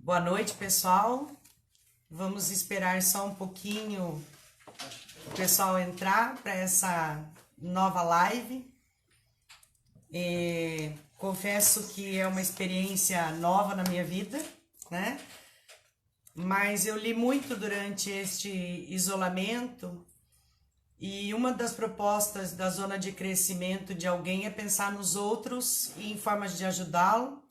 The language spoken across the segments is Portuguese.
Boa noite, pessoal. Vamos esperar só um pouquinho o pessoal entrar para essa nova live. Confesso que é uma experiência nova na minha vida, né? Mas eu li muito durante este isolamento e uma das propostas da zona de crescimento de alguém é pensar nos outros e em formas de ajudá-lo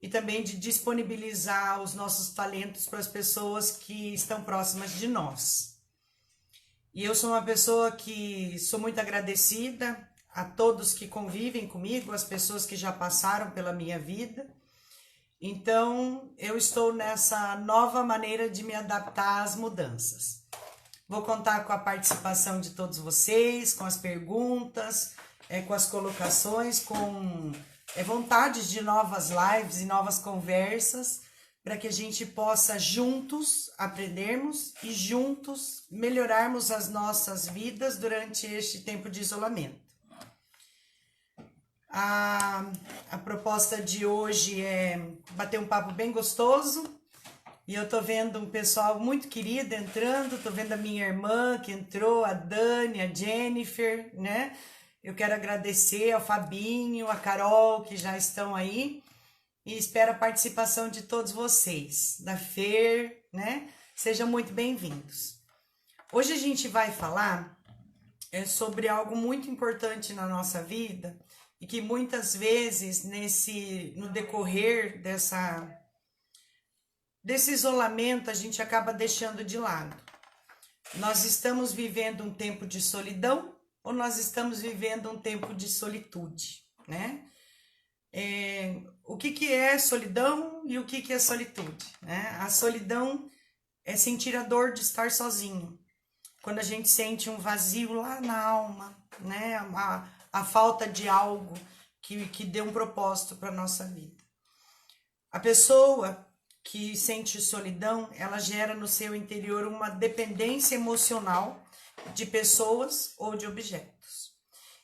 e também de disponibilizar os nossos talentos para as pessoas que estão próximas de nós. E eu sou uma pessoa que sou muito agradecida a todos que convivem comigo, as pessoas que já passaram pela minha vida. Então, eu estou nessa nova maneira de me adaptar às mudanças. Vou contar com a participação de todos vocês, com as perguntas, com as colocações, com vontades de novas lives e novas conversas, para que a gente possa juntos aprendermos e juntos melhorarmos as nossas vidas durante este tempo de isolamento. A proposta de hoje é bater um papo bem gostoso, e eu tô vendo um pessoal muito querido entrando, tô vendo a minha irmã que entrou, a Dani, a Jennifer, né? Eu quero agradecer ao Fabinho, a Carol, que já estão aí, e espero a participação de todos vocês, da Fer, né? Sejam muito bem-vindos. Hoje a gente vai falar sobre algo muito importante na nossa vida e que muitas vezes no decorrer desse isolamento a gente acaba deixando de lado. Nós estamos vivendo um tempo de solidão ou nós estamos vivendo um tempo de solitude, né? O que é solidão e o que é solitude, né? A solidão é sentir a dor de estar sozinho. Quando a gente sente um vazio lá na alma, né? A falta de algo que dê um propósito para a nossa vida. A pessoa que sente solidão, ela gera no seu interior uma dependência emocional de pessoas ou de objetos.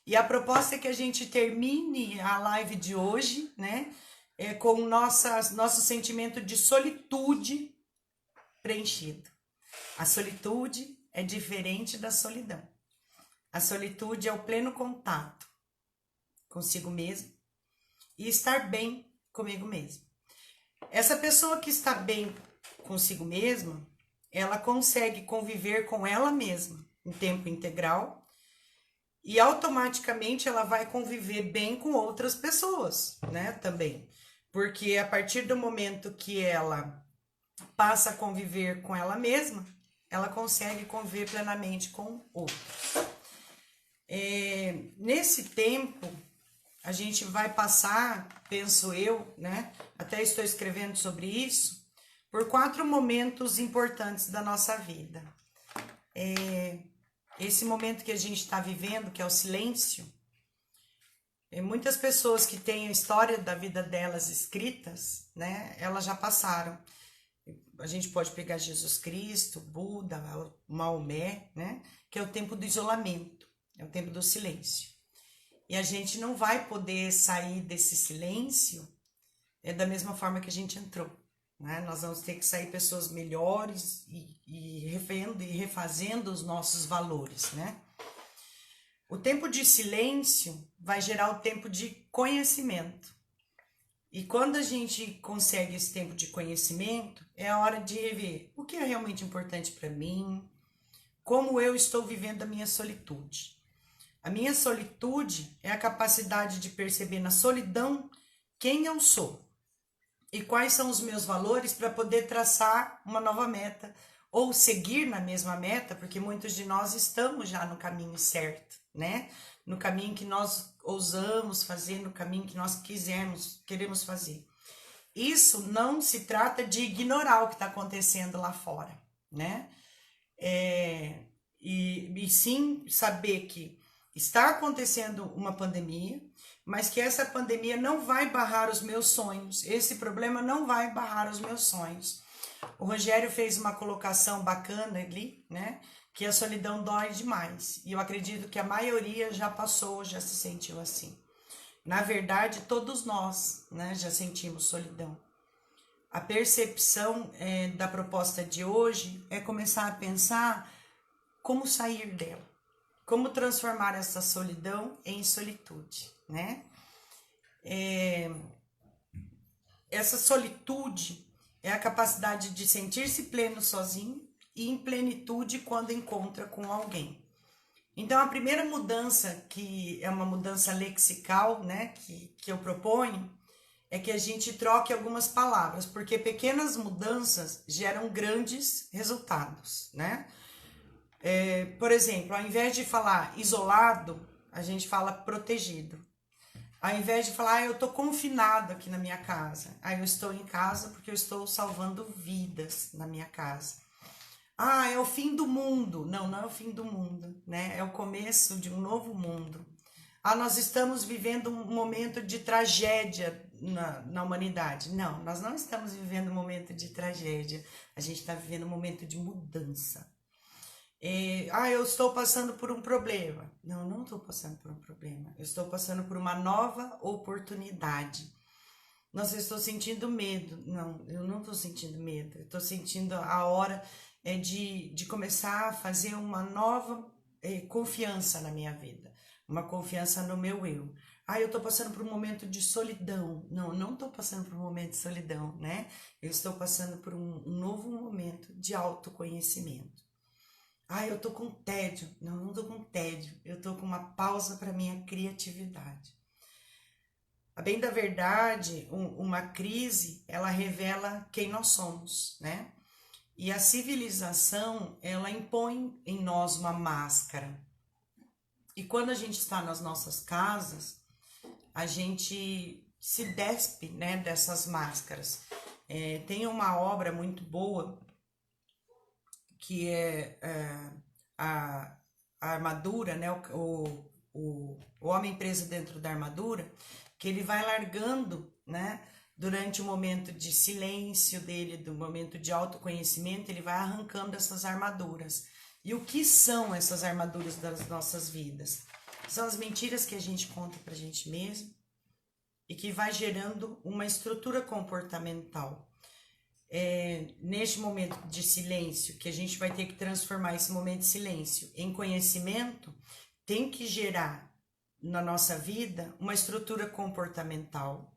E a proposta é que a gente termine a live de hoje, né, com o nosso sentimento de solitude preenchido. A solitude é diferente da solidão. A solitude é o pleno contato consigo mesmo e estar bem comigo mesmo. Essa pessoa que está bem consigo mesma, ela consegue conviver com ela mesma em tempo integral e automaticamente ela vai conviver bem com outras pessoas, né, também. Porque a partir do momento que ela passa a conviver com ela mesma, ela consegue conviver plenamente com outros. Nesse tempo, a gente vai passar, penso eu, né, até estou escrevendo sobre isso, por 4 momentos importantes da nossa vida. Esse momento que a gente está vivendo, que é o silêncio, muitas pessoas que têm a história da vida delas escritas, né, elas já passaram. A gente pode pegar Jesus Cristo, Buda, Maomé, né, que é o tempo do isolamento, é o tempo do silêncio. E a gente não vai poder sair desse silêncio da mesma forma que a gente entrou, né? Nós vamos ter que sair pessoas melhores e revendo e refazendo os nossos valores, né? O tempo de silêncio vai gerar o tempo de conhecimento. E quando a gente consegue esse tempo de conhecimento, é a hora de rever o que é realmente importante para mim, como eu estou vivendo a minha solitude. A minha solitude é a capacidade de perceber na solidão quem eu sou e quais são os meus valores para poder traçar uma nova meta ou seguir na mesma meta, porque muitos de nós estamos já no caminho certo, né? No caminho que nós ousamos fazer, no caminho que nós queremos fazer. Isso não se trata de ignorar o que está acontecendo lá fora, né? E sim saber que está acontecendo uma pandemia, mas que essa pandemia não vai barrar os meus sonhos. Esse problema não vai barrar os meus sonhos. O Rogério fez uma colocação bacana ali, né? Que a solidão dói demais. E eu acredito que a maioria já passou, já se sentiu assim. Na verdade, todos nós, né, já sentimos solidão. a percepção da proposta de hoje é começar a pensar como sair dela, como transformar essa solidão em solitude, né? Essa solitude é a capacidade de sentir-se pleno sozinho e em plenitude quando encontra com alguém. Então, a primeira mudança, que é uma mudança lexical, né, que eu proponho, é que a gente troque algumas palavras, porque pequenas mudanças geram grandes resultados, né? Por exemplo, ao invés de falar isolado, a gente fala protegido. Ao invés de falar, eu tô confinado aqui na minha casa. Eu estou em casa porque eu estou salvando vidas na minha casa. É o fim do mundo. Não, não é o fim do mundo, né? É o começo de um novo mundo. Nós estamos vivendo um momento de tragédia na humanidade. Não, nós não estamos vivendo um momento de tragédia. A gente está vivendo um momento de mudança. Eu estou passando por um problema. Não, não estou passando por um problema. Eu estou passando por uma nova oportunidade. Nossa, eu estou sentindo medo. Não, eu não estou sentindo medo. Eu estou sentindo a hora de começar a fazer uma nova confiança na minha vida. Uma confiança no meu eu. Eu estou passando por um momento de solidão. Não, não estou passando por um momento de solidão, né? Eu estou passando por um novo momento de autoconhecimento. Eu tô com tédio. Não, não tô com tédio. Eu tô com uma pausa para minha criatividade. A bem da verdade, uma crise, ela revela quem nós somos, né? E a civilização, ela impõe em nós uma máscara. E quando a gente está nas nossas casas, a gente se despe, né, dessas máscaras. Tem uma obra muito boa que é a armadura, né? O homem preso dentro da armadura, que ele vai largando, né? Durante o momento de silêncio dele, do momento de autoconhecimento, ele vai arrancando essas armaduras. E o que são essas armaduras das nossas vidas? São as mentiras que a gente conta pra gente mesmo e que vai gerando uma estrutura comportamental. Neste momento de silêncio, que a gente vai ter que transformar esse momento de silêncio em conhecimento, tem que gerar na nossa vida uma estrutura comportamental,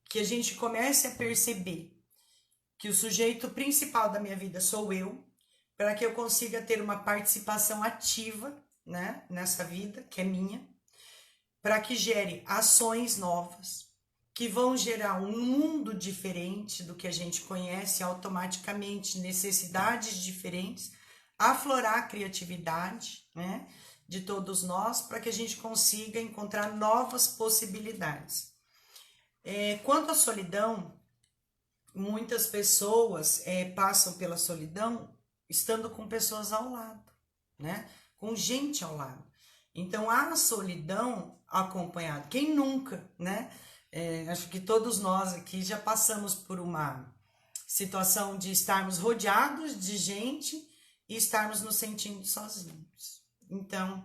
que a gente comece a perceber que o sujeito principal da minha vida sou eu, para que eu consiga ter uma participação ativa, né, nessa vida que é minha, para que gere ações novas, que vão gerar um mundo diferente do que a gente conhece automaticamente, necessidades diferentes, aflorar a criatividade, né, de todos nós, para que a gente consiga encontrar novas possibilidades. Quanto à solidão, muitas pessoas passam pela solidão estando com pessoas ao lado, né, com gente ao lado. Então, a solidão acompanhada, quem nunca, né? Acho que todos nós aqui já passamos por uma situação de estarmos rodeados de gente e estarmos nos sentindo sozinhos. Então,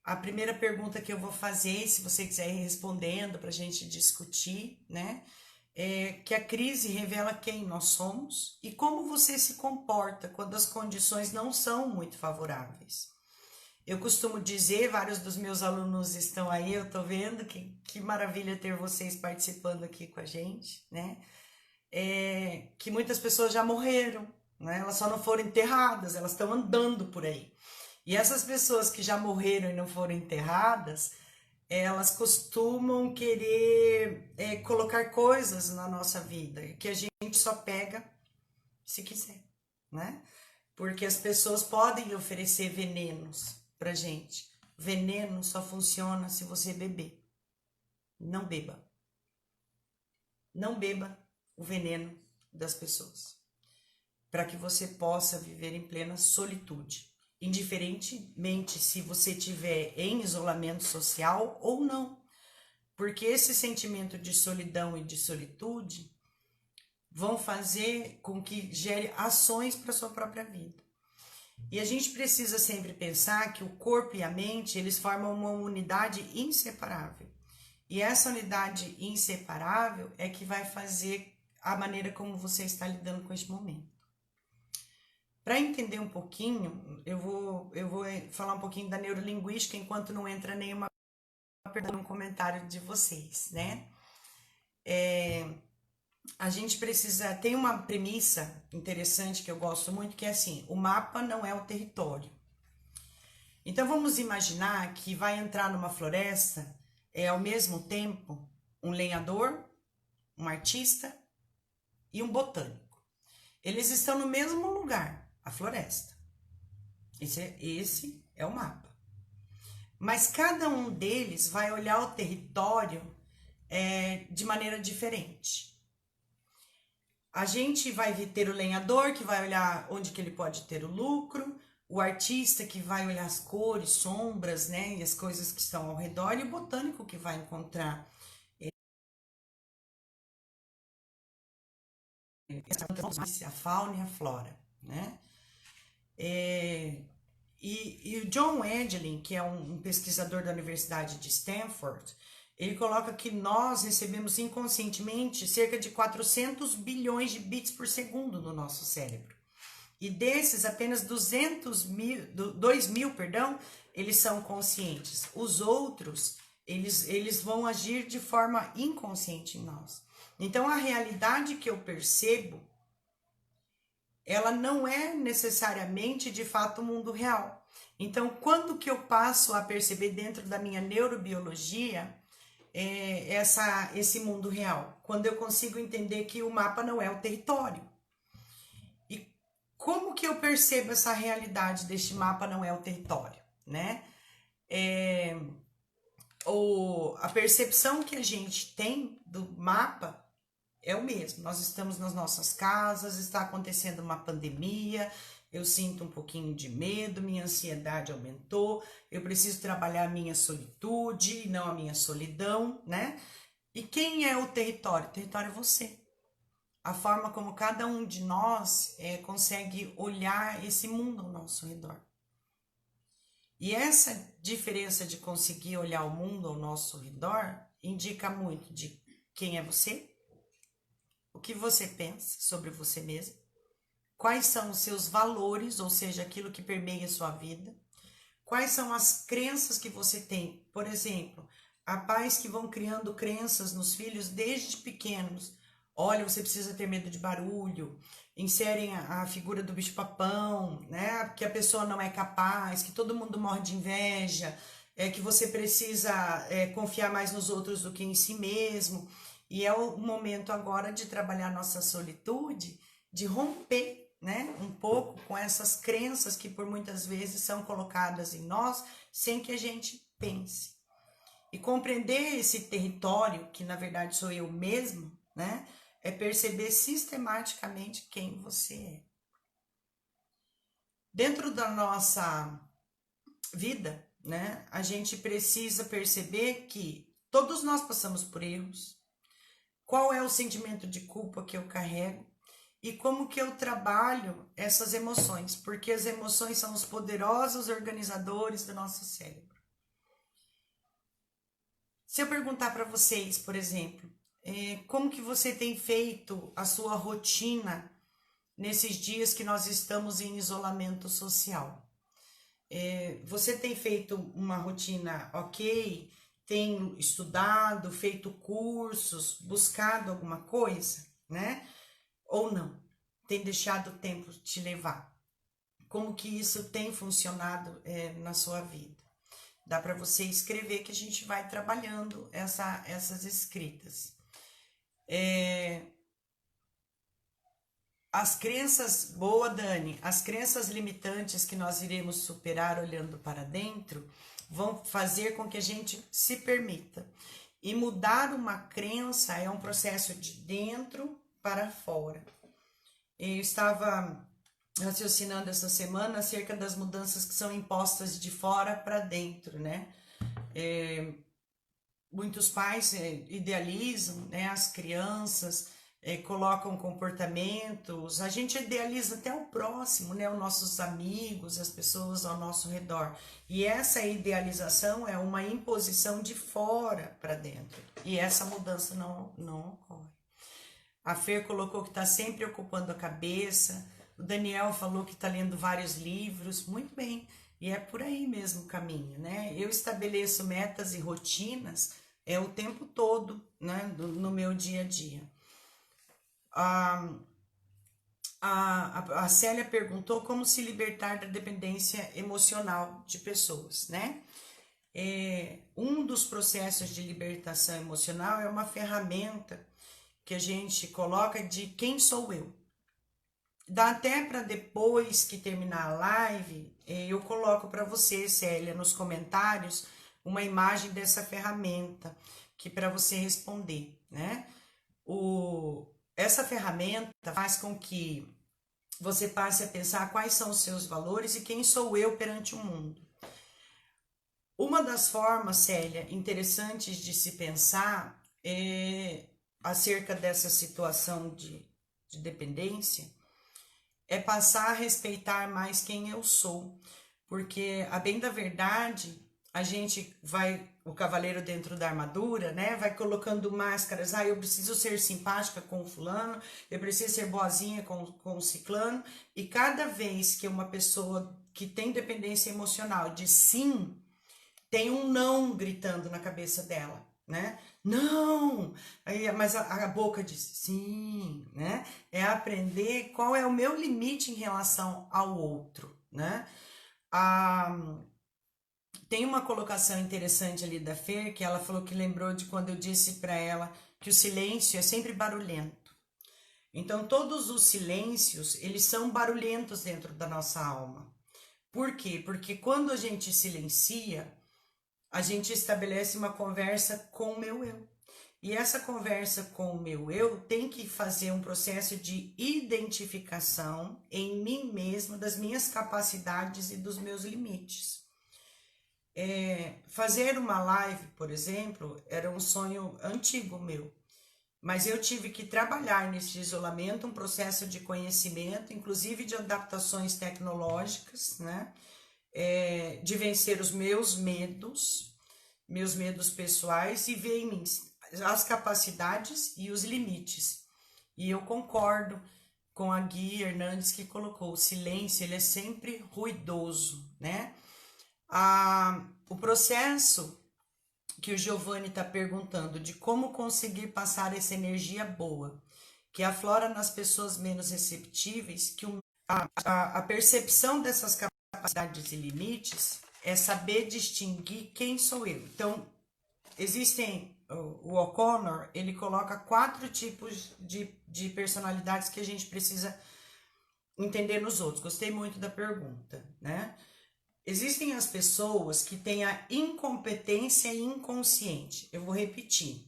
a primeira pergunta que eu vou fazer, se você quiser ir respondendo para a gente discutir, né? É que a crise revela quem nós somos e como você se comporta quando as condições não são muito favoráveis. Eu costumo dizer, vários dos meus alunos estão aí, eu tô vendo que maravilha ter vocês participando aqui com a gente, né? Que muitas pessoas já morreram, né? Elas só não foram enterradas, elas estão andando por aí. E essas pessoas que já morreram e não foram enterradas, elas costumam querer colocar coisas na nossa vida que a gente só pega se quiser, né? Porque as pessoas podem oferecer venenos pra gente. Veneno só funciona se você beber. Não beba. Não beba o veneno das pessoas. Para que você possa viver em plena solitude. Indiferentemente se você estiver em isolamento social ou não. Porque esse sentimento de solidão e de solitude vão fazer com que gere ações para sua própria vida. E a gente precisa sempre pensar que o corpo e a mente, eles formam uma unidade inseparável. E essa unidade inseparável é que vai fazer a maneira como você está lidando com este momento. Para entender um pouquinho, eu vou falar um pouquinho da neurolinguística enquanto não entra nenhuma pergunta no comentário de vocês, né? A gente precisa... Tem uma premissa interessante que eu gosto muito, que é assim, o mapa não é o território. Então, vamos imaginar que vai entrar numa floresta, ao mesmo tempo, um lenhador, um artista e um botânico. Eles estão no mesmo lugar, a floresta. Esse é o mapa. Mas cada um deles vai olhar o território de maneira diferente. A gente vai ter o lenhador, que vai olhar onde que ele pode ter o lucro, o artista que vai olhar as cores, sombras, né, e as coisas que estão ao redor, e o botânico que vai encontrar a fauna e a flora, né? E o John Edgelin, que é um pesquisador da Universidade de Stanford, ele coloca que nós recebemos inconscientemente cerca de 400 bilhões de bits por segundo no nosso cérebro. E desses, apenas 2 mil, eles são conscientes. Os outros, eles vão agir de forma inconsciente em nós. Então, a realidade que eu percebo, ela não é necessariamente, de fato, o mundo real. Então, quando que eu passo a perceber dentro da minha neurobiologia esse mundo real? Quando eu consigo entender que o mapa não é o território. E como que eu percebo essa realidade deste mapa não é o território, né? A percepção que a gente tem do mapa é o mesmo. Nós estamos nas nossas casas, está acontecendo uma pandemia, eu sinto um pouquinho de medo, minha ansiedade aumentou, eu preciso trabalhar a minha solitude, não a minha solidão, né? E quem é o território? O território é você. A forma como cada um de nós consegue olhar esse mundo ao nosso redor. E essa diferença de conseguir olhar o mundo ao nosso redor indica muito de quem é você, o que você pensa sobre você mesmo, quais são os seus valores, ou seja, aquilo que permeia a sua vida, quais são as crenças que você tem. Por exemplo, há pais que vão criando crenças nos filhos desde pequenos. Olha, você precisa ter medo de barulho, inserem a figura do bicho-papão, né? Que a pessoa não é capaz, que todo mundo morre de inveja, que você precisa confiar mais nos outros do que em si mesmo. E é o momento agora de trabalhar nossa solitude, de romper, né, um pouco com essas crenças que por muitas vezes são colocadas em nós sem que a gente pense. E compreender esse território, que na verdade sou eu mesmo, né, é perceber sistematicamente quem você é. Dentro da nossa vida, né, a gente precisa perceber que todos nós passamos por erros. Qual é o sentimento de culpa que eu carrego e como que eu trabalho essas emoções, porque as emoções são os poderosos organizadores do nosso cérebro. Se eu perguntar para vocês, por exemplo, como que você tem feito a sua rotina nesses dias que nós estamos em isolamento social? Você tem feito uma rotina ok? Tem estudado, feito cursos, buscado alguma coisa, né? Ou não? Tem deixado o tempo te levar? Como que isso tem funcionado na sua vida? Dá para você escrever que a gente vai trabalhando essas escritas. As crenças, boa Dani, as crenças limitantes que nós iremos superar olhando para dentro vão fazer com que a gente se permita. E mudar uma crença é um processo de dentro para fora. Eu estava raciocinando essa semana acerca das mudanças que são impostas de fora para dentro, né? Muitos pais idealizam, né, as crianças, colocam comportamentos, a gente idealiza até o próximo, né, os nossos amigos, as pessoas ao nosso redor. E essa idealização é uma imposição de fora para dentro. E essa mudança não ocorre. A Fer colocou que está sempre ocupando a cabeça. O Daniel falou que está lendo vários livros. Muito bem. E é por aí mesmo o caminho, né? Eu estabeleço metas e rotinas o tempo todo, né? No meu dia a dia. A Célia perguntou como se libertar da dependência emocional de pessoas, né? Um dos processos de libertação emocional é uma ferramenta que a gente coloca de quem sou eu. Dá até para depois que terminar a live, eu coloco para você, Célia, nos comentários, uma imagem dessa ferramenta que para você responder, né? Essa ferramenta faz com que você passe a pensar quais são os seus valores e quem sou eu perante o mundo. Uma das formas, Célia, interessantes de se pensar acerca dessa situação de dependência é passar a respeitar mais quem eu sou. Porque, a bem da verdade, a gente vai, o cavaleiro dentro da armadura, né? Vai colocando máscaras. Eu preciso ser simpática com o fulano, eu preciso ser boazinha com o ciclano. E cada vez que uma pessoa que tem dependência emocional diz sim, tem um não gritando na cabeça dela, né? Não! Mas a boca diz sim, né? É aprender qual é o meu limite em relação ao outro, né? Tem uma colocação interessante ali da Fer, que ela falou que lembrou de quando eu disse para ela que o silêncio é sempre barulhento. Então, todos os silêncios, eles são barulhentos dentro da nossa alma. Por quê? Porque quando a gente silencia, a gente estabelece uma conversa com o meu eu. E essa conversa com o meu eu tem que fazer um processo de identificação em mim mesma das minhas capacidades e dos meus limites. Fazer uma live, por exemplo, era um sonho antigo meu. Mas eu tive que trabalhar nesse isolamento, um processo de conhecimento, inclusive de adaptações tecnológicas, né? De vencer os meus medos pessoais e ver em mim as capacidades e os limites. E eu concordo com a Gui Hernandes que colocou, o silêncio ele é sempre ruidoso, né? O processo que o Giovanni está perguntando de como conseguir passar essa energia boa, que aflora nas pessoas menos receptíveis, que a percepção dessas capacidades e limites é saber distinguir quem sou eu. Então, o O'Connor, ele coloca 4 tipos de personalidades que a gente precisa entender nos outros. Gostei muito da pergunta, né? Existem as pessoas que têm a incompetência inconsciente. Eu vou repetir.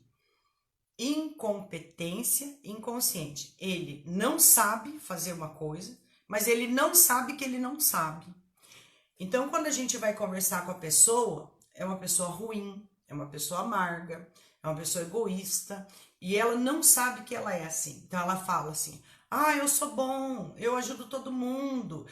Incompetência inconsciente. Ele não sabe fazer uma coisa, mas ele não sabe que ele não sabe. Então, quando a gente vai conversar com a pessoa, é uma pessoa ruim, é uma pessoa amarga, é uma pessoa egoísta, e ela não sabe que ela é assim. Então, ela fala assim, eu sou bom, eu ajudo todo mundo,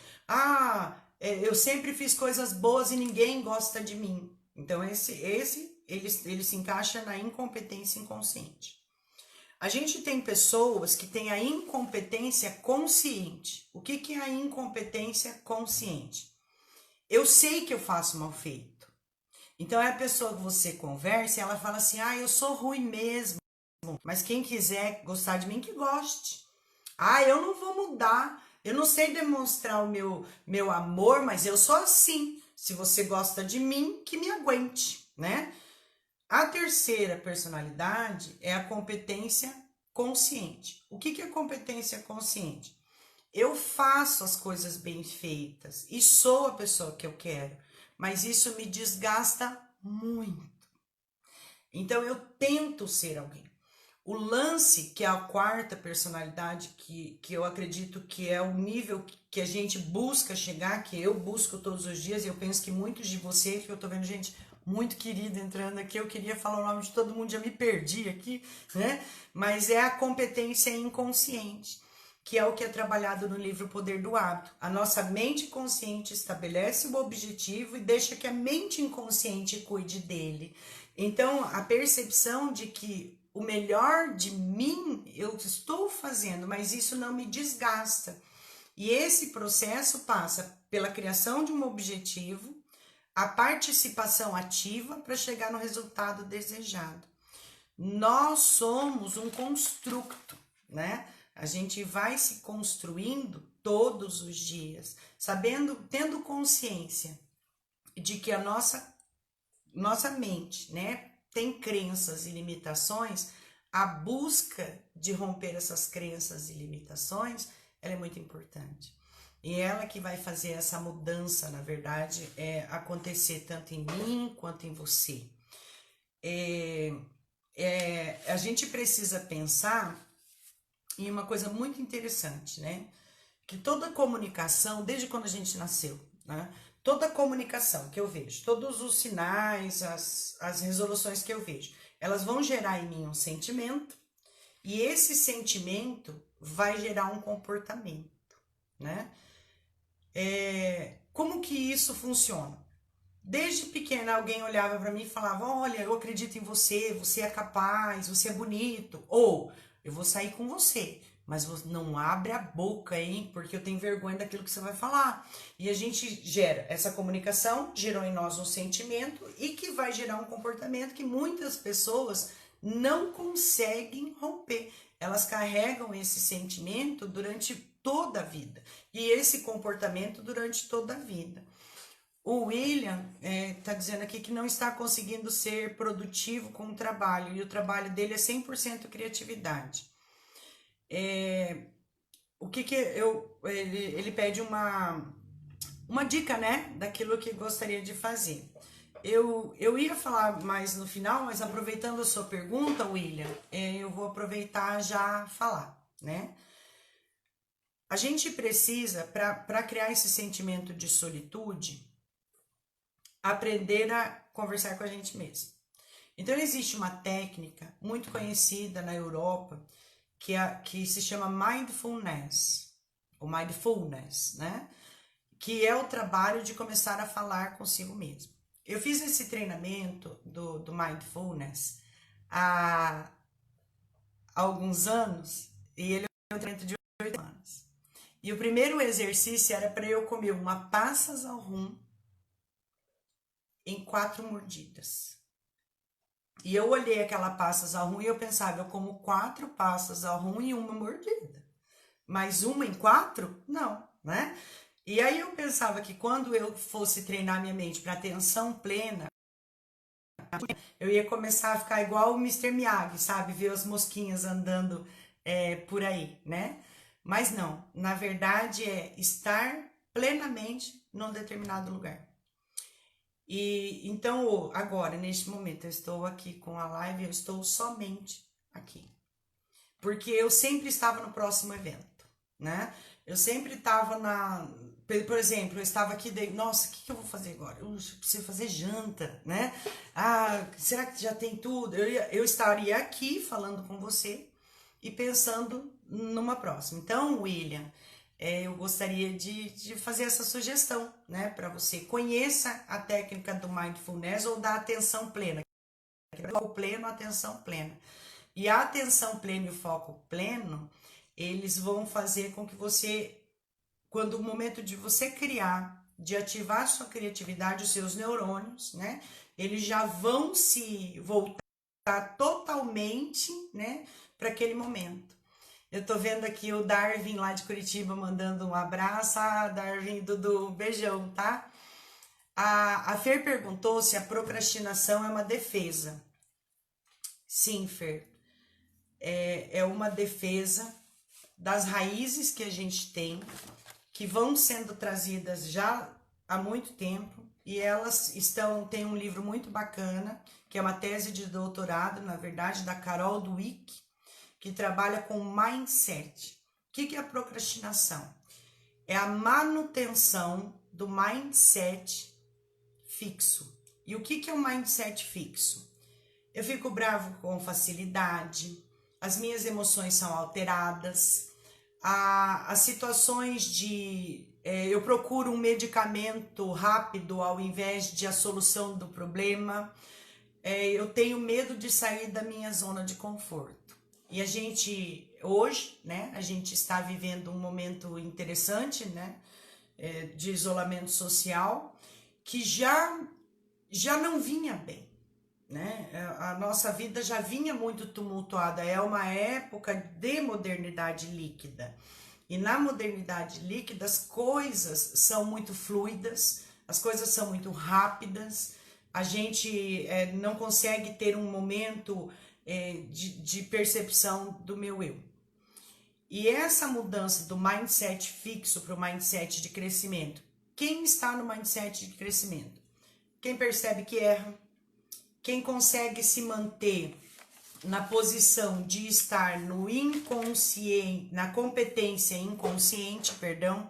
eu sempre fiz coisas boas e ninguém gosta de mim. Então, ele se encaixa na incompetência inconsciente. A gente tem pessoas que têm a incompetência consciente. O que é a incompetência consciente? Eu sei que eu faço mal feito. Então, é a pessoa que você conversa e ela fala assim, eu sou ruim mesmo, mas quem quiser gostar de mim, que goste. Eu não vou mudar, eu não sei demonstrar o meu amor, mas eu sou assim. Se você gosta de mim, que me aguente, né? A terceira personalidade é a competência consciente. O que é competência consciente? Eu faço as coisas bem feitas e sou a pessoa que eu quero, mas isso me desgasta muito. Então eu tento ser alguém. O lance, que é a quarta personalidade, que eu acredito que é o nível que a gente busca chegar, que eu busco todos os dias, e eu penso que muitos de vocês, que eu tô vendo gente muito querida entrando aqui, eu queria falar o nome de todo mundo, já me perdi aqui, né? Mas é a competência inconsciente, que é o que é trabalhado no livro O Poder do Hábito. A nossa mente consciente estabelece o objetivo e deixa que a mente inconsciente cuide dele. Então, a percepção de que o melhor de mim, estou fazendo, mas isso não me desgasta. E esse processo passa pela criação de um objetivo, a participação ativa para chegar no resultado desejado. Nós somos um construto, né? A gente vai se construindo todos os dias, sabendo, tendo consciência de que a nossa mente, né, tem crenças e limitações. A busca de romper essas crenças e limitações, ela é muito importante. E ela que vai fazer essa mudança, na verdade, acontecer tanto em mim quanto em você. A gente precisa pensar em uma coisa muito interessante, né? Que toda comunicação, desde quando a gente nasceu, né? Toda comunicação que eu vejo, todos os sinais, as resoluções que eu vejo, elas vão gerar em mim um sentimento, e esse sentimento vai gerar um comportamento, né? Como que isso funciona? Desde pequena alguém olhava para mim e falava: olha, eu acredito em você, você é capaz, você é bonito, ou eu vou sair com você, mas não abre a boca, hein, porque eu tenho vergonha daquilo que você vai falar. E a gente gera essa comunicação, gerou em nós um sentimento e que vai gerar um comportamento que muitas pessoas não conseguem romper. Elas carregam esse sentimento durante toda a vida e esse comportamento durante toda a vida. O William está dizendo aqui que não está conseguindo ser produtivo com o trabalho, e o trabalho dele é 100% criatividade. Ele pede uma dica, né, daquilo que gostaria de fazer. Eu ia falar mais no final, mas aproveitando a sua pergunta, William, eu vou aproveitar já falar, né? A gente precisa, para criar esse sentimento de solitude, aprender a conversar com a gente mesmo. Então, existe uma técnica muito conhecida na Europa que se chama mindfulness, ou mindfulness, né? Que é o trabalho de começar a falar consigo mesmo. Eu fiz esse treinamento do mindfulness há alguns anos, e ele é um treinamento de 8 anos. E o primeiro exercício era para eu comer uma passas ao rum em 4 mordidas. E eu olhei aquela passas ao rum e eu pensava: eu como 4 passas ao rum em uma mordida. Mas uma em 4? Não, né? E aí eu pensava que quando eu fosse treinar minha mente para atenção plena, eu ia começar a ficar igual o Mr. Miyagi, sabe? Ver as mosquinhas andando por aí, né? Mas não, na verdade é estar plenamente num determinado lugar. E então, agora, neste momento, eu estou aqui com a live, eu estou somente aqui. Porque eu sempre estava no próximo evento, né? Eu sempre estava por exemplo, eu estava aqui, nossa, o que eu vou fazer agora? Eu preciso fazer janta, né? Será que já tem tudo? Eu estaria aqui falando com você e pensando numa próxima. Então, William, eu gostaria de fazer essa sugestão, né, para você. Conheça a técnica do mindfulness ou da atenção plena. Foco pleno, atenção plena. E a atenção plena e o foco pleno, eles vão fazer com que você, quando o momento de você criar, de ativar a sua criatividade, os seus neurônios, né, eles já vão se voltar totalmente, né, para aquele momento. Eu tô vendo aqui o Darwin lá de Curitiba mandando um abraço. Darwin, Dudu, beijão, tá? A Fer perguntou se a procrastinação é uma defesa. Sim, Fer. É uma defesa das raízes que a gente tem, que vão sendo trazidas já há muito tempo, e elas tem um livro muito bacana, que é uma tese de doutorado, na verdade, da Carol Dweck, que trabalha com mindset. O que é a procrastinação? É a manutenção do mindset fixo. E o que é um mindset fixo? Eu fico bravo com facilidade, as minhas emoções são alteradas, as situações eu procuro um medicamento rápido ao invés de a solução do problema, eu tenho medo de sair da minha zona de conforto. E a gente hoje, né, a gente está vivendo um momento interessante, né, de isolamento social, que já não vinha bem, né? A nossa vida já vinha muito tumultuada, é uma época de modernidade líquida. E na modernidade líquida as coisas são muito fluidas, as coisas são muito rápidas, a gente não consegue ter um momento de percepção do meu eu. E essa mudança do mindset fixo para o mindset de crescimento, quem está no mindset de crescimento? Quem percebe que erra, quem consegue se manter na posição de estar no inconsciente, na competência inconsciente, perdão,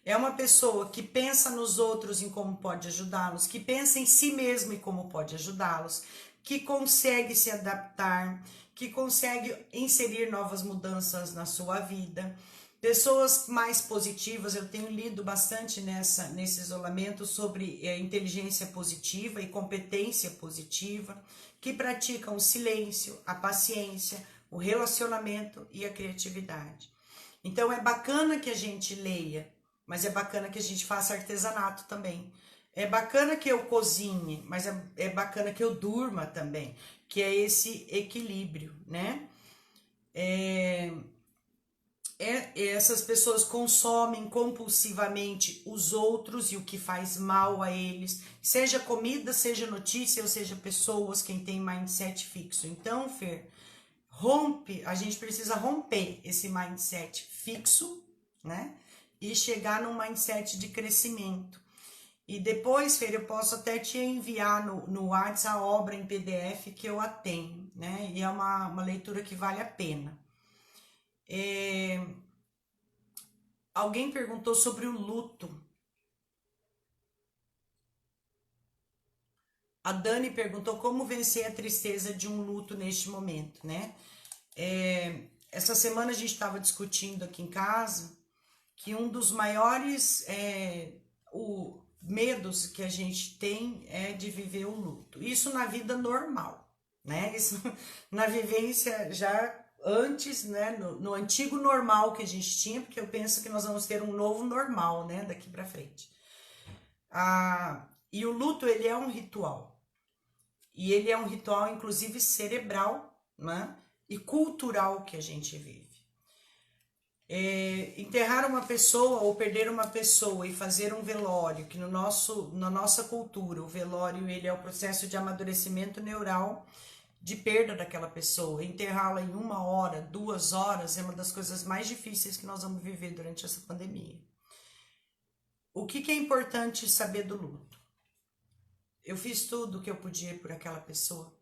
é uma pessoa que pensa nos outros em como pode ajudá-los, que pensa em si mesmo e como pode ajudá-los, que consegue se adaptar, que consegue inserir novas mudanças na sua vida. Pessoas mais positivas, eu tenho lido bastante nesse isolamento sobre inteligência positiva e competência positiva, que praticam o silêncio, a paciência, o relacionamento e a criatividade. Então é bacana que a gente leia, mas é bacana que a gente faça artesanato também. É bacana que eu cozinhe, mas é bacana que eu durma também, que é esse equilíbrio, né? Essas pessoas consomem compulsivamente os outros e o que faz mal a eles, seja comida, seja notícia, ou seja pessoas, quem tem mindset fixo. Então, Fer, a gente precisa romper esse mindset fixo, né? E chegar num mindset de crescimento. E depois, Fer, eu posso até te enviar no WhatsApp a obra em PDF que eu a tenho, né? E é uma leitura que vale a pena. Alguém perguntou sobre o luto. A Dani perguntou como vencer a tristeza de um luto neste momento, né? Essa semana a gente estava discutindo aqui em casa que um dos maiores medos que a gente tem é de viver o luto. Isso na vida normal, né? Isso na vivência já antes, né? No antigo normal que a gente tinha, porque eu penso que nós vamos ter um novo normal, né? Daqui para frente. E o luto, ele é um ritual. E ele é um ritual, inclusive, cerebral, né? E cultural que a gente vive. Enterrar uma pessoa ou perder uma pessoa e fazer um velório, que na nossa cultura, o velório ele é o processo de amadurecimento neural de perda daquela pessoa. Enterrá-la em 1 hora, 2 horas é uma das coisas mais difíceis que nós vamos viver durante essa pandemia. O que é importante saber do luto? Eu fiz tudo o que eu podia por aquela pessoa.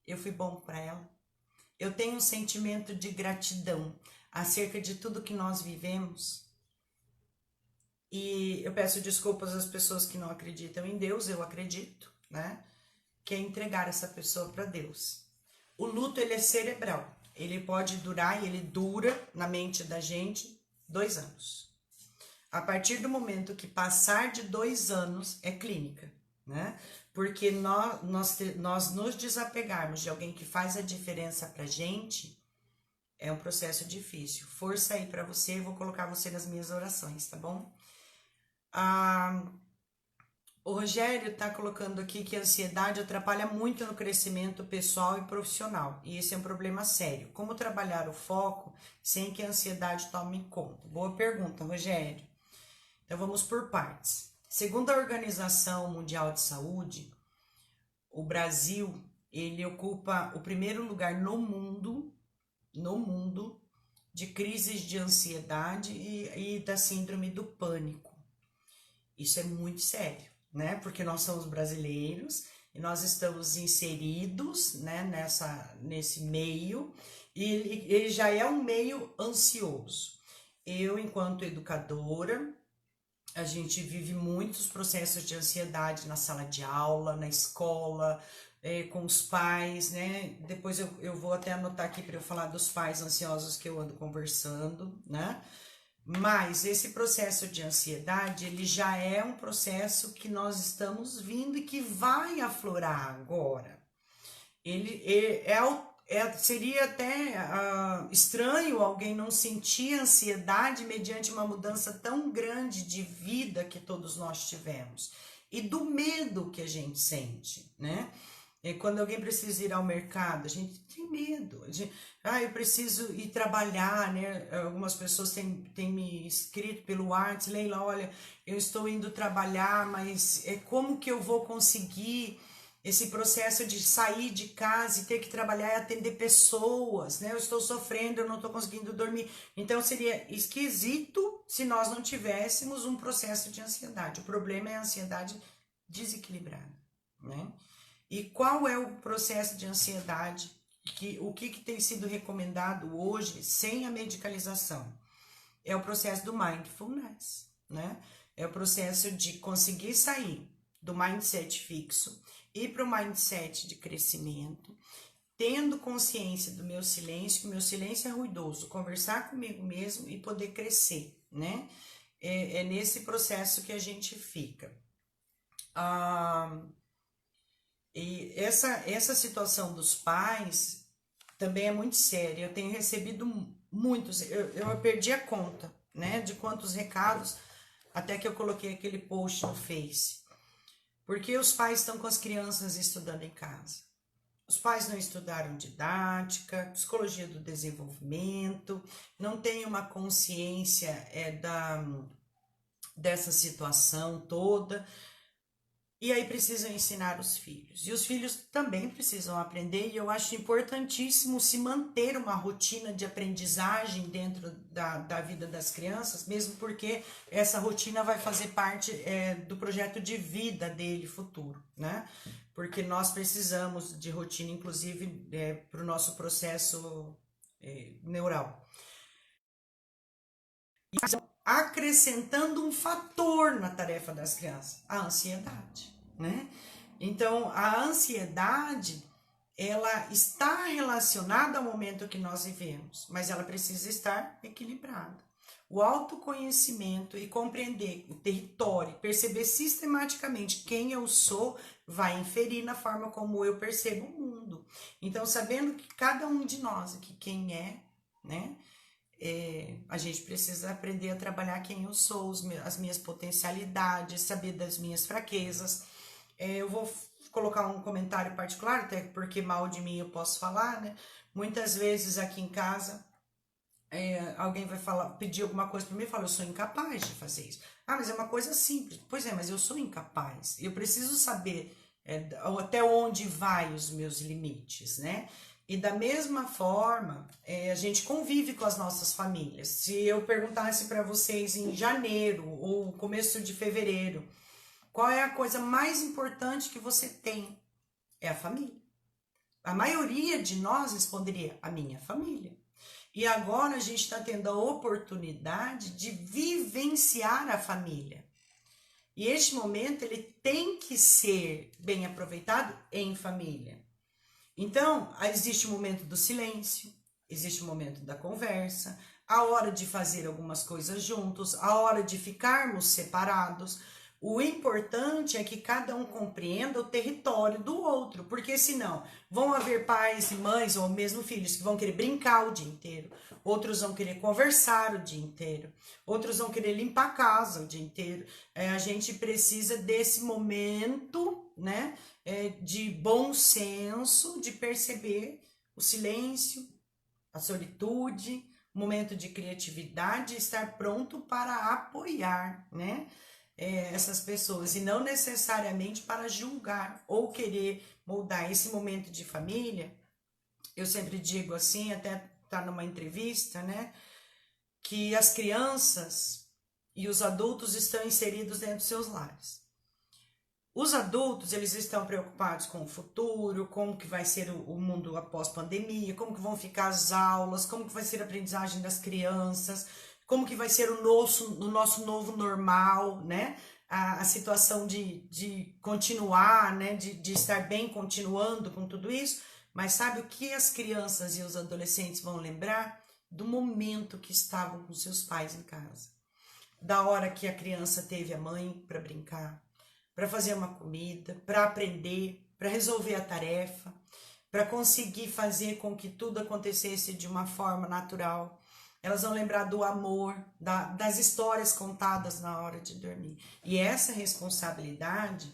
Eu fui bom para ela. Eu tenho um sentimento de gratidão acerca de tudo que nós vivemos. E eu peço desculpas às pessoas que não acreditam em Deus, eu acredito, né? Que é entregar essa pessoa para Deus. O luto, ele é cerebral. Ele pode durar, e ele dura na mente da gente 2 anos. A partir do momento que passar de 2 anos, é clínica, né? Porque nós nos desapegarmos de alguém que faz a diferença pra gente, é um processo difícil. Força aí pra você, eu vou colocar você nas minhas orações, tá bom? O Rogério tá colocando aqui que a ansiedade atrapalha muito no crescimento pessoal e profissional. E esse é um problema sério. Como trabalhar o foco sem que a ansiedade tome conta? Boa pergunta, Rogério. Então vamos por partes. Segundo a Organização Mundial de Saúde, o Brasil, ele ocupa o primeiro lugar no mundo, de crises de ansiedade e da síndrome do pânico. Isso é muito sério, né? Porque nós somos brasileiros e nós estamos inseridos, né, nesse meio, e ele já é um meio ansioso. Eu, enquanto educadora, a gente vive muitos processos de ansiedade na sala de aula, na escola, com os pais, né? Depois eu vou até anotar aqui para eu falar dos pais ansiosos que eu ando conversando, né? Mas esse processo de ansiedade, ele já é um processo que nós estamos vindo e que vai aflorar agora. Ele seria até estranho alguém não sentir ansiedade mediante uma mudança tão grande de vida que todos nós tivemos. E do medo que a gente sente, né? Quando alguém precisa ir ao mercado, a gente tem medo. Eu preciso ir trabalhar, né? Algumas pessoas têm me escrito pelo WhatsApp, Leila, olha, eu estou indo trabalhar, mas como que eu vou conseguir esse processo de sair de casa e ter que trabalhar e atender pessoas, né? Eu estou sofrendo, eu não estou conseguindo dormir. Então, seria esquisito se nós não tivéssemos um processo de ansiedade. O problema é a ansiedade desequilibrada, né? E qual é o processo de ansiedade? O que tem sido recomendado hoje sem a medicalização? É o processo do mindfulness, né? É o processo de conseguir sair do mindset fixo, ir para o mindset de crescimento, tendo consciência do meu silêncio, que o meu silêncio é ruidoso, conversar comigo mesmo e poder crescer, né? É nesse processo que a gente fica. E essa situação dos pais também é muito séria. Eu tenho recebido muitos, eu perdi a conta, né, de quantos recados, até que eu coloquei aquele post no Face. Porque os pais estão com as crianças estudando em casa. Os pais não estudaram didática, psicologia do desenvolvimento, não têm uma consciência dessa situação toda. E aí precisam ensinar os filhos. E os filhos também precisam aprender, e eu acho importantíssimo se manter uma rotina de aprendizagem dentro da vida das crianças, mesmo porque essa rotina vai fazer parte do projeto de vida dele futuro, né? Porque nós precisamos de rotina, inclusive, para o nosso processo neural. Acrescentando um fator na tarefa das crianças, a ansiedade, né? Então, a ansiedade, ela está relacionada ao momento que nós vivemos, mas ela precisa estar equilibrada. O autoconhecimento e compreender o território, perceber sistematicamente quem eu sou, vai inferir na forma como eu percebo o mundo. Então, sabendo que cada um de nós aqui, quem é, né? A gente precisa aprender a trabalhar quem eu sou, as minhas potencialidades, saber das minhas fraquezas. Eu vou colocar um comentário particular, até porque mal de mim eu posso falar, né? Muitas vezes aqui em casa, alguém vai pedir alguma coisa para mim e fala, eu sou incapaz de fazer isso. Mas é uma coisa simples. Pois é, mas eu sou incapaz. Eu preciso saber até onde vai os meus limites, né? E da mesma forma, a gente convive com as nossas famílias. Se eu perguntasse para vocês em janeiro ou começo de fevereiro, qual é a coisa mais importante que você tem? É a família. A maioria de nós responderia a minha família. E agora a gente está tendo a oportunidade de vivenciar a família. E este momento ele tem que ser bem aproveitado em família. Então, existe o momento do silêncio, existe o momento da conversa, a hora de fazer algumas coisas juntos, a hora de ficarmos separados. O importante é que cada um compreenda o território do outro, porque senão vão haver pais e mães ou mesmo filhos que vão querer brincar o dia inteiro, outros vão querer conversar o dia inteiro, outros vão querer limpar a casa o dia inteiro. A gente precisa desse momento, né, de bom senso, de perceber o silêncio, a solitude, o momento de criatividade, estar pronto para apoiar, né? Essas pessoas e não necessariamente para julgar ou querer moldar esse momento de família. Eu sempre digo assim, até tá numa entrevista, né, que as crianças e os adultos estão inseridos dentro dos seus lares. Os adultos, eles estão preocupados com o futuro, como que vai ser o mundo após pandemia, como que vão ficar as aulas, como que vai ser a aprendizagem das crianças, como que vai ser o nosso novo normal, né? A situação de continuar, né? De estar bem continuando com tudo isso. Mas sabe o que as crianças e os adolescentes vão lembrar? Do momento que estavam com seus pais em casa. Da hora que a criança teve a mãe para brincar, para fazer uma comida, para aprender, para resolver a tarefa. para conseguir fazer com que tudo acontecesse de uma forma natural. Elas vão lembrar do amor, das histórias contadas na hora de dormir. E essa responsabilidade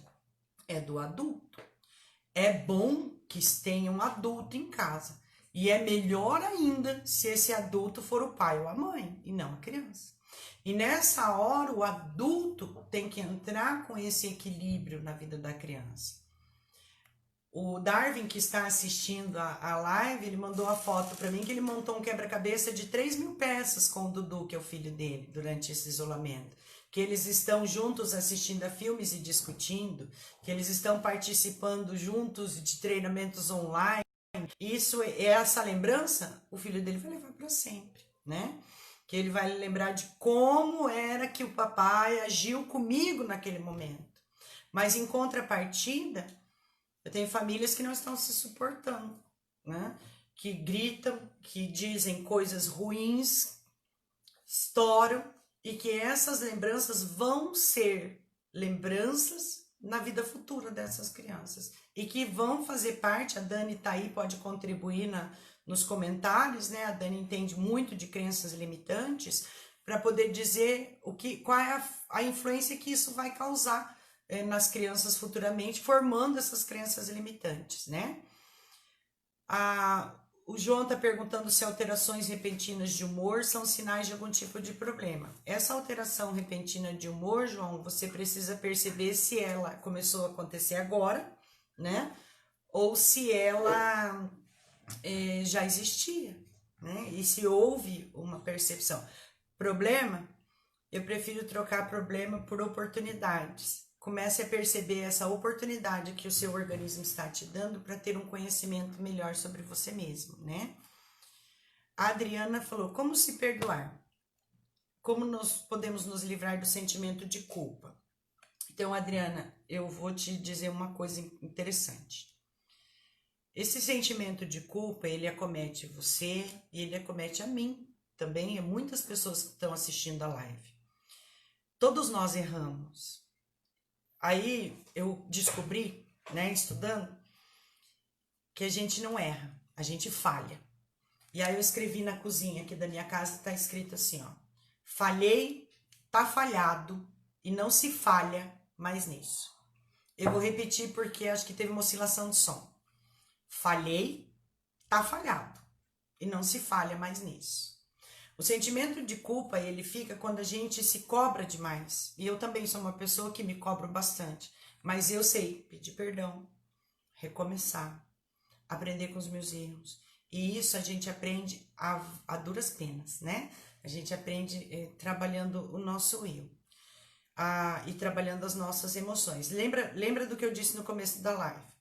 é do adulto. É bom que tenha um adulto em casa. E é melhor ainda se esse adulto for o pai ou a mãe, e não a criança. E nessa hora, o adulto tem que entrar com esse equilíbrio na vida da criança. O Darwin, que está assistindo a live, ele mandou a foto para mim que ele montou um quebra-cabeça de 3.000 peças com o Dudu, que é o filho dele, durante esse isolamento. Que eles estão juntos assistindo a filmes e discutindo, que eles estão participando juntos de treinamentos online. Isso é essa lembrança, o filho dele vai levar para sempre, né? Que ele vai lembrar de como era que o papai agiu comigo naquele momento. Mas em contrapartida, eu tenho famílias que não estão se suportando, né? Que gritam, que dizem coisas ruins, estouram, e que essas lembranças vão ser lembranças na vida futura dessas crianças. E que vão fazer parte, a Dani tá aí, pode contribuir nos comentários, né? A Dani entende muito de crenças limitantes, para poder dizer qual é a influência que isso vai causar nas crianças futuramente, formando essas crenças limitantes, né? O João está perguntando se alterações repentinas de humor são sinais de algum tipo de problema. Essa alteração repentina de humor, João, você precisa perceber se ela começou a acontecer agora, né? Ou se ela já existia, né? E se houve uma percepção. Problema, eu prefiro trocar problema por oportunidades. Comece a perceber essa oportunidade que o seu organismo está te dando para ter um conhecimento melhor sobre você mesmo, né? A Adriana falou, como se perdoar? Como nós podemos nos livrar do sentimento de culpa? Então, Adriana, eu vou te dizer uma coisa interessante. Esse sentimento de culpa, ele acomete você e ele acomete a mim também, e muitas pessoas que estão assistindo a live. Todos nós erramos. Aí eu descobri, né, estudando, que a gente não erra, a gente falha. E aí eu escrevi na cozinha aqui da minha casa, tá escrito assim, ó. Falhei, tá falhado e não se falha mais nisso. Eu vou repetir porque acho que teve uma oscilação de som. Falhei, tá falhado e não se falha mais nisso. O sentimento de culpa, ele fica quando a gente se cobra demais. E eu também sou uma pessoa que me cobro bastante. Mas eu sei pedir perdão, recomeçar, aprender com os meus erros. E isso a gente aprende a duras penas, né? A gente aprende trabalhando o nosso eu. E trabalhando as nossas emoções. Lembra do que eu disse no começo da live?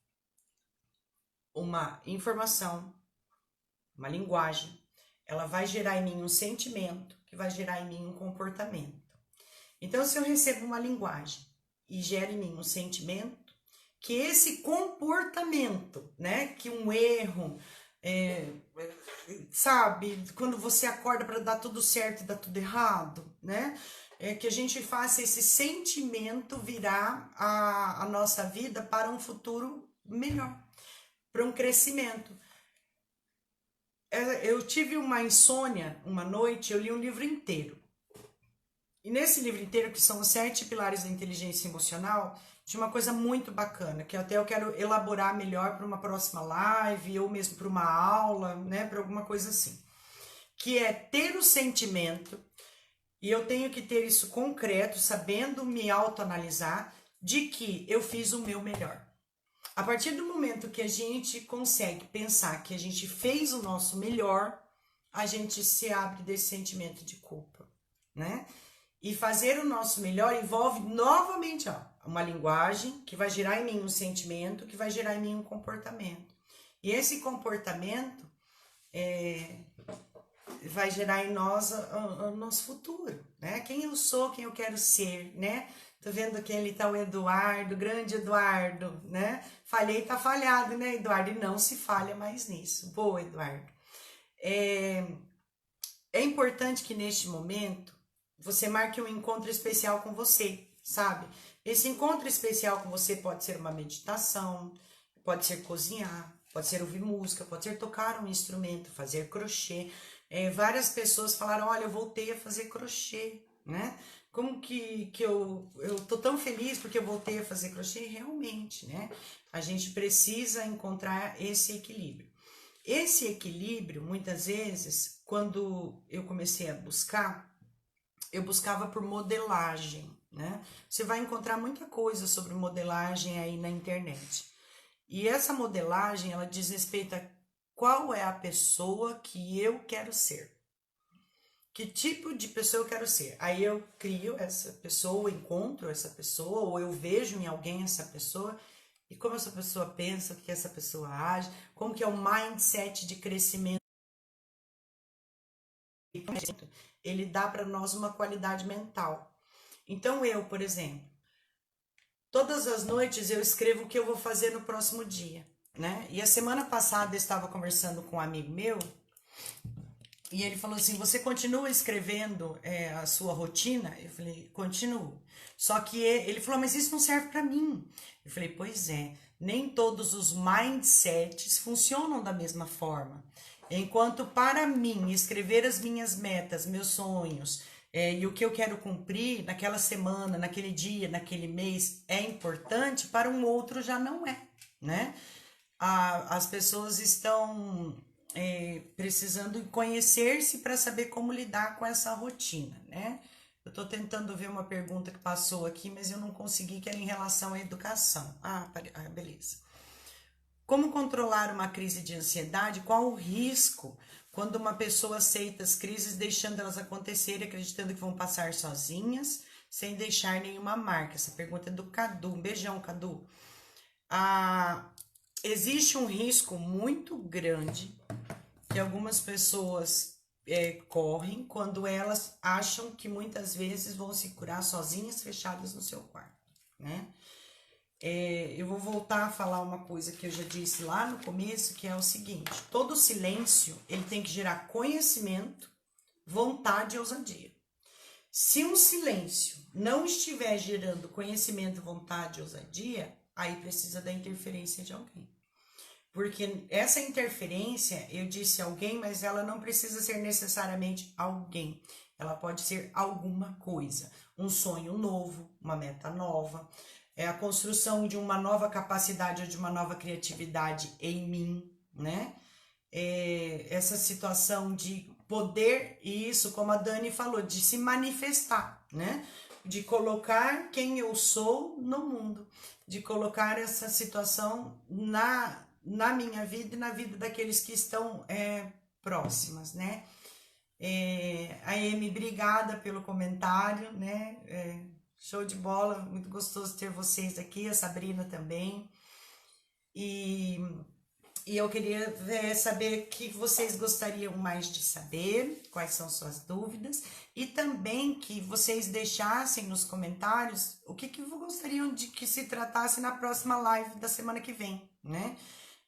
Uma informação, uma linguagem, ela vai gerar em mim um sentimento, que vai gerar em mim um comportamento. Então, se eu recebo uma linguagem e gera em mim um sentimento, que esse comportamento, né, que um erro, sabe, quando você acorda para dar tudo certo e dar tudo errado, né, que a gente faça esse sentimento virar a nossa vida para um futuro melhor, para um crescimento. Eu tive uma insônia uma noite, eu li um livro inteiro. E nesse livro inteiro, que são os 7 pilares da inteligência emocional, tinha uma coisa muito bacana, que até eu quero elaborar melhor para uma próxima live, ou mesmo para uma aula, né, para alguma coisa assim. Que é ter o sentimento, e eu tenho que ter isso concreto, sabendo me autoanalisar, de que eu fiz o meu melhor. A partir do momento que a gente consegue pensar que a gente fez o nosso melhor, a gente se abre desse sentimento de culpa, né? E fazer o nosso melhor envolve novamente uma linguagem que vai gerar em mim um sentimento, que vai gerar em mim um comportamento. E esse comportamento vai gerar em nós o nosso futuro, né? Quem eu sou, quem eu quero ser, né? Tô vendo que ali tá o Eduardo, grande Eduardo, né? Falhei, tá falhado, né, Eduardo? E não se falha mais nisso. Boa, Eduardo. É importante que neste momento você marque um encontro especial com você, sabe? Esse encontro especial com você pode ser uma meditação, pode ser cozinhar, pode ser ouvir música, pode ser tocar um instrumento, fazer crochê. Várias pessoas falaram, olha, eu voltei a fazer crochê, né? Como que eu tô tão feliz porque eu voltei a fazer crochê? Realmente, né? A gente precisa encontrar esse equilíbrio. Esse equilíbrio, muitas vezes, quando eu comecei a buscar, eu buscava por modelagem, né? Você vai encontrar muita coisa sobre modelagem aí na internet. E essa modelagem, ela diz respeito a qual é a pessoa que eu quero ser. Que tipo de pessoa eu quero ser? Aí eu crio essa pessoa, encontro essa pessoa, ou eu vejo em alguém essa pessoa, e como essa pessoa pensa, o que essa pessoa age, como que é o mindset de crescimento. Ele dá para nós uma qualidade mental. Então eu, por exemplo, todas as noites eu escrevo o que eu vou fazer no próximo dia, né? E a semana passada eu estava conversando com um amigo meu, e ele falou assim, você continua escrevendo a sua rotina? Eu falei, continuo. Só que ele falou, mas isso não serve para mim. Eu falei, pois é, nem todos os mindsets funcionam da mesma forma. Enquanto para mim, escrever as minhas metas, meus sonhos, e o que eu quero cumprir naquela semana, naquele dia, naquele mês, é importante, para um outro já não é, né? As pessoas estão precisando conhecer-se para saber como lidar com essa rotina, né? Eu estou tentando ver uma pergunta que passou aqui, mas eu não consegui, que era em relação à educação. Beleza. Como controlar uma crise de ansiedade? Qual o risco quando uma pessoa aceita as crises, deixando elas acontecerem, acreditando que vão passar sozinhas, sem deixar nenhuma marca? Essa pergunta é do Cadu. Um beijão, Cadu. Existe um risco muito grande que algumas pessoas correm quando elas acham que muitas vezes vão se curar sozinhas, fechadas no seu quarto, né? Eu vou voltar a falar uma coisa que eu já disse lá no começo, que é o seguinte: todo silêncio ele tem que gerar conhecimento, vontade e ousadia. Se um silêncio não estiver gerando conhecimento, vontade e ousadia, aí precisa da interferência de alguém. Porque essa interferência, eu disse alguém, mas ela não precisa ser necessariamente alguém. Ela pode ser alguma coisa. Um sonho novo, uma meta nova, a construção de uma nova capacidade ou de uma nova criatividade em mim, né? Essa situação de poder, e isso, como a Dani falou, de se manifestar, né? De colocar quem eu sou no mundo, de colocar essa situação na minha vida e na vida daqueles que estão próximas, né? A Amy, obrigada pelo comentário, né? Show de bola, muito gostoso ter vocês aqui, a Sabrina também. E eu queria saber o que vocês gostariam mais de saber, quais são suas dúvidas, e também que vocês deixassem nos comentários o que gostariam de que se tratasse na próxima live da semana que vem, né?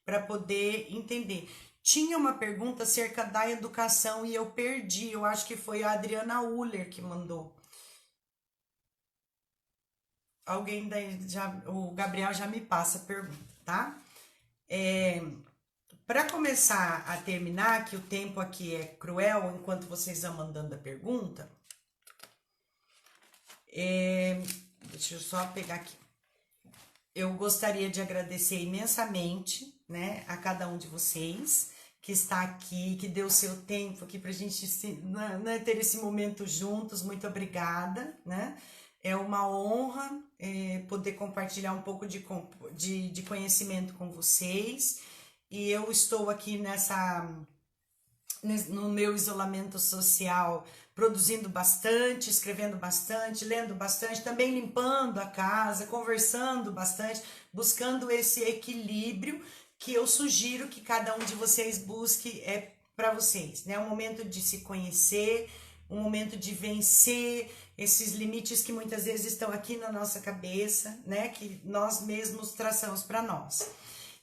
Para poder entender. Tinha uma pergunta acerca da educação e eu perdi, eu acho que foi a Adriana Uller que mandou. Alguém daí, o Gabriel já me passa a pergunta, tá? Para começar a terminar, que o tempo aqui é cruel, enquanto vocês vão mandando a pergunta, deixa eu só pegar aqui. Eu gostaria de agradecer imensamente, né, a cada um de vocês que está aqui, que deu seu tempo aqui para a gente ter esse momento juntos. Muito obrigada, né? É uma honra poder compartilhar um pouco de conhecimento com vocês. E eu estou aqui no meu isolamento social, produzindo bastante, escrevendo bastante, lendo bastante, também limpando a casa, conversando bastante, buscando esse equilíbrio que eu sugiro que cada um de vocês busque para vocês, né? Um momento de se conhecer, um momento de vencer esses limites que muitas vezes estão aqui na nossa cabeça, né? Que nós mesmos traçamos para nós.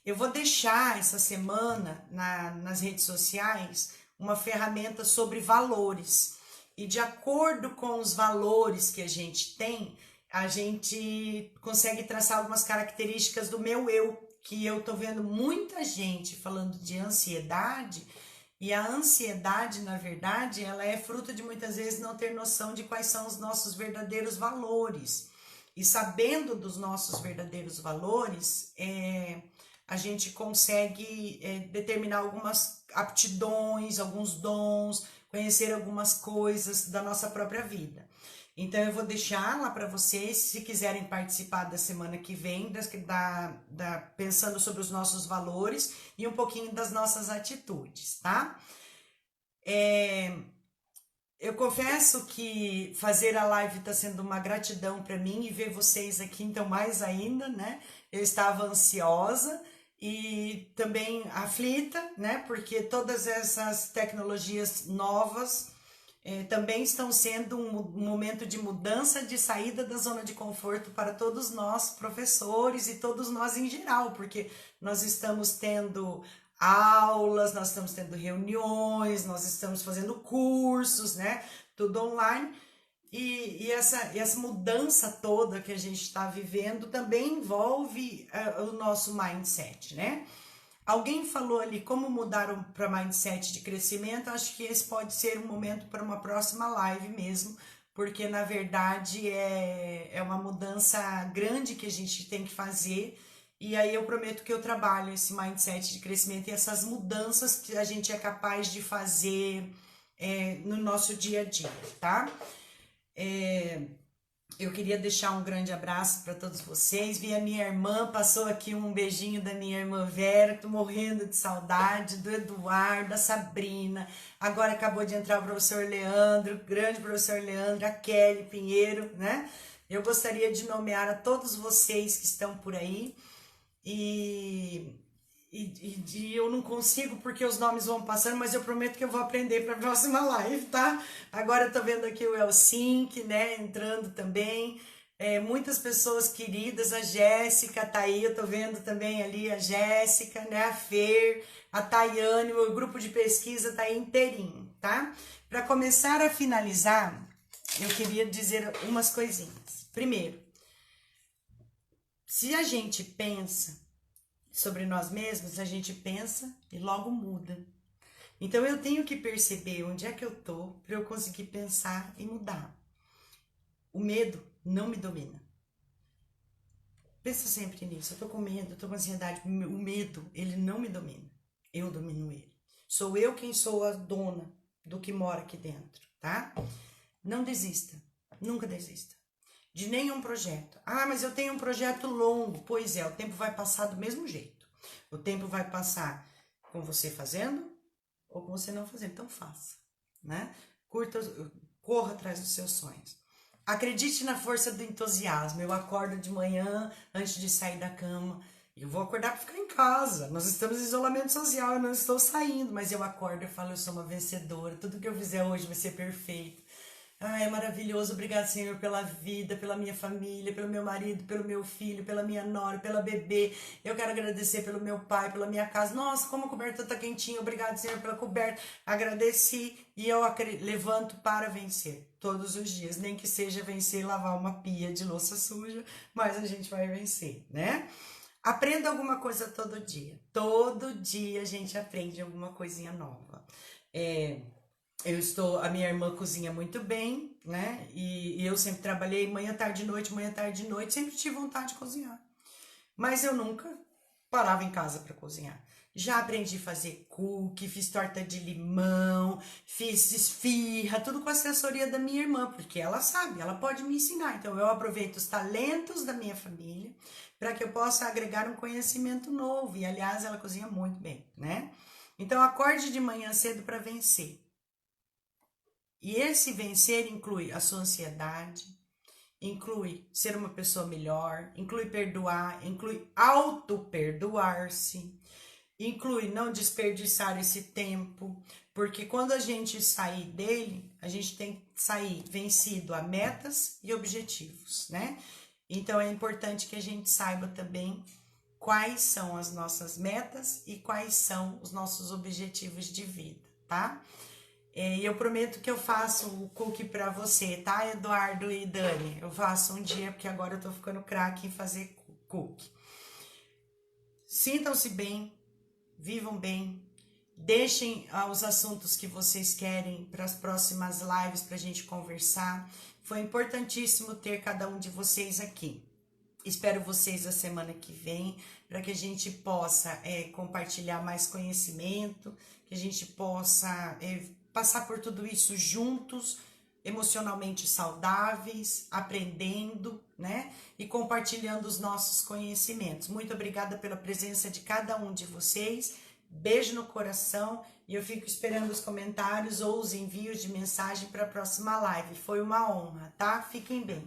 Eu vou deixar essa semana nas redes sociais uma ferramenta sobre valores. E de acordo com os valores que a gente tem, a gente consegue traçar algumas características do meu eu que eu tô vendo muita gente falando de ansiedade, e a ansiedade, na verdade, ela é fruto de muitas vezes não ter noção de quais são os nossos verdadeiros valores. E sabendo dos nossos verdadeiros valores, a gente consegue determinar algumas aptidões, alguns dons, conhecer algumas coisas da nossa própria vida. Então eu vou deixar lá para vocês, se quiserem participar da semana que vem, pensando sobre os nossos valores e um pouquinho das nossas atitudes, tá? Eu confesso que fazer a live está sendo uma gratidão para mim, e ver vocês aqui, então mais ainda, né? Eu estava ansiosa e também aflita, né? Porque todas essas tecnologias novas também estão sendo um momento de mudança, de saída da zona de conforto para todos nós, professores, e todos nós em geral, porque nós estamos tendo aulas, nós estamos tendo reuniões, nós estamos fazendo cursos, né? Tudo online. E essa mudança toda que a gente está vivendo também envolve o nosso mindset, né? Alguém falou ali como mudar para mindset de crescimento. Acho que esse pode ser um momento para uma próxima live mesmo, porque na verdade é uma mudança grande que a gente tem que fazer. E aí eu prometo que eu trabalho esse mindset de crescimento e essas mudanças que a gente é capaz de fazer no nosso dia a dia, tá? Eu queria deixar um grande abraço para todos vocês. Vi a minha irmã, passou aqui um beijinho da minha irmã Vera, tô morrendo de saudade, do Eduardo, da Sabrina. Agora acabou de entrar o professor Leandro, grande professor Leandro, a Kelly Pinheiro, né? Eu gostaria de nomear a todos vocês que estão por aí, e eu não consigo porque os nomes vão passando, mas eu prometo que eu vou aprender para a próxima live, tá? Agora eu tô vendo aqui o Elsink, né, entrando também, muitas pessoas queridas, a Jéssica tá aí, eu tô vendo também ali a Jéssica, né, a Fer, a Tayane, o grupo de pesquisa tá aí inteirinho, tá? Para começar a finalizar, eu queria dizer umas coisinhas. Primeiro, se a gente pensa sobre nós mesmos, a gente pensa e logo muda. Então eu tenho que perceber onde é que eu tô para eu conseguir pensar e mudar. O medo não me domina. Pensa sempre nisso. Eu tô com medo, eu tô com ansiedade. O medo, ele não me domina. Eu domino ele. Sou eu quem sou a dona do que mora aqui dentro, tá? Não desista. Nunca desista de nenhum projeto. Ah, mas eu tenho um projeto longo. Pois é, o tempo vai passar do mesmo jeito. O tempo vai passar com você fazendo ou com você não fazendo. Então faça, né? Corra atrás dos seus sonhos. Acredite na força do entusiasmo. Eu acordo de manhã, antes de sair da cama. Eu vou acordar para ficar em casa. Nós estamos em isolamento social, eu não estou saindo. Mas eu acordo e falo, eu sou uma vencedora. Tudo que eu fizer hoje vai ser perfeito. Ai, é maravilhoso. Obrigado, Senhor, pela vida, pela minha família, pelo meu marido, pelo meu filho, pela minha nora, pela bebê. Eu quero agradecer pelo meu pai, pela minha casa. Nossa, como a coberta tá quentinha. Obrigado, Senhor, pela coberta. Agradeci e eu levanto para vencer todos os dias. Nem que seja vencer lavar uma pia de louça suja, mas a gente vai vencer, né? Aprenda alguma coisa todo dia. Todo dia a gente aprende alguma coisinha nova. A minha irmã cozinha muito bem, né? E eu sempre trabalhei manhã, tarde, noite, sempre tive vontade de cozinhar. Mas eu nunca parava em casa para cozinhar. Já aprendi a fazer cookie, fiz torta de limão, fiz esfirra, tudo com a assessoria da minha irmã, porque ela sabe, ela pode me ensinar. Então eu aproveito os talentos da minha família para que eu possa agregar um conhecimento novo. E aliás, ela cozinha muito bem, né? Então acorde de manhã cedo para vencer. E esse vencer inclui a sua ansiedade, inclui ser uma pessoa melhor, inclui perdoar, inclui auto-perdoar-se, inclui não desperdiçar esse tempo, porque quando a gente sair dele, a gente tem que sair vencido a metas e objetivos, né? Então é importante que a gente saiba também quais são as nossas metas e quais são os nossos objetivos de vida, tá? E eu prometo que eu faço o cookie pra você, tá, Eduardo e Dani? Eu faço um dia, porque agora eu tô ficando craque em fazer cookie. Sintam-se bem, vivam bem, deixem os assuntos que vocês querem para as próximas lives para a gente conversar. Foi importantíssimo ter cada um de vocês aqui. Espero vocês a semana que vem para que a gente possa compartilhar mais conhecimento, que a gente possa passar por tudo isso juntos, emocionalmente saudáveis, aprendendo, né? E compartilhando os nossos conhecimentos. Muito obrigada pela presença de cada um de vocês. Beijo no coração e eu fico esperando os comentários ou os envios de mensagem para a próxima live. Foi uma honra, tá? Fiquem bem.